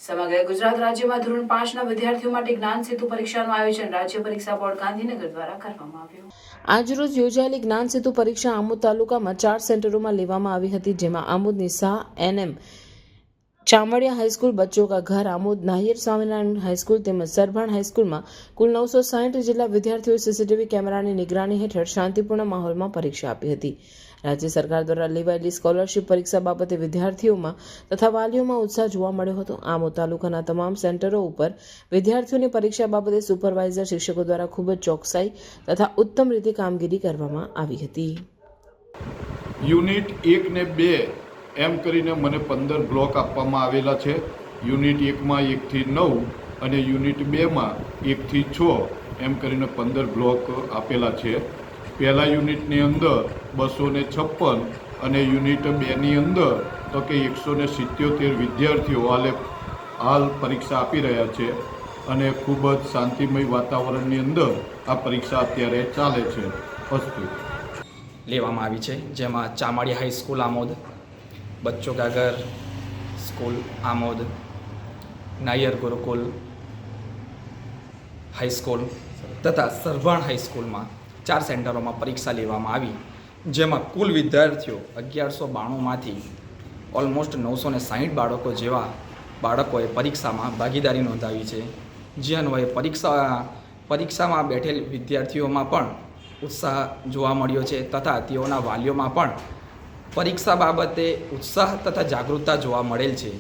સમગ્ર ગુજરાત રાજ્યમાં ધોરણ 5ના વિદ્યાર્થીઓ માટે જ્ઞાન સેતુ પરીક્ષાનું આયોજન રાજ્ય પરીક્ષા બોર્ડ ગાંધીનગર દ્વારા કરવામાં આવ્યું। આજરોજ યોજાયેલી જ્ઞાન સેતુ પરીક્ષા આમોદ તાલુકામાં 4 સેન્ટરોમાં લેવામાં આવી હતી, જેમાં આમોદની શાહ એનએમ ચામડિયા હાઈસ્કૂલ, બચ્ચો કા ઘર આમોદ, નાહિર સ્વામિનારાયણ હાઈસ્કૂલ તેમજ સરભાણ હાઈસ્કૂલમાં કુલ 960 જેટલા વિદ્યાર્થીઓએ સીસીટીવી કેમેરાની નિગરાની હેઠળ શાંતિપૂર્ણ માહોલમાં પરીક્ષા આપી હતી। રાજ્ય સરકાર દ્વારા લેવાયેલી સ્કોલરશિપ પરીક્ષા બાબતે વિદ્યાર્થીઓમાં તથા વાલીઓમાં ઉત્સાહ જોવા મળ્યો હતો। આમોદ તાલુકાના તમામ સેન્ટરો ઉપર વિદ્યાર્થીઓની પરીક્ષા બાબતે સુપરવાઇઝર શિક્ષકો દ્વારા ખૂબ જ ચોકસાઈ તથા ઉત્તમ રીતે કામગીરી કરવામાં આવી હતી। યુનિટ 1 ને 2 એમ કરીને મને 15 બ્લોક આપવામાં આવેલા છે। યુનિટ 1માં 1 થી 9 અને યુનિટ 2માં 1 થી 6 એમ કરીને 15 બ્લોક આપેલા છે। પહેલા યુનિટની અંદર 256 અને યુનિટ 2ની અંદર તો કે 177 વિદ્યાર્થીઓ હાલ પરીક્ષા આપી રહ્યા છે અને ખૂબ જ શાંતિમય વાતાવરણની અંદર આ પરીક્ષા અત્યારે ચાલે છે। અસ્તુ લેવામાં આવી છે, જેમાં ચામડિયા હાઈસ્કૂલ આમોદ, બચ્ચો કા ઘર સ્કૂલ આમોદ, નાયર ગુરુકુલ હાઈસ્કૂલ તથા સરભાણ હાઈસ્કૂલમાં 4 સેન્ટરોમાં પરીક્ષા લેવામાં આવી, જેમાં કુલ વિદ્યાર્થીઓ 1192માંથી ઓલમોસ્ટ 960 બાળકોએ પરીક્ષામાં ભાગીદારી નોંધાવી છે। જે અન્વયે પરીક્ષામાં બેઠેલ વિદ્યાર્થીઓમાં પણ ઉત્સાહ જોવા મળ્યો છે તથા તેઓના વાલીઓમાં પણ પરીક્ષા બાબતે ઉત્સાહ તથા જાગૃતતા જોવા મળેલ છે।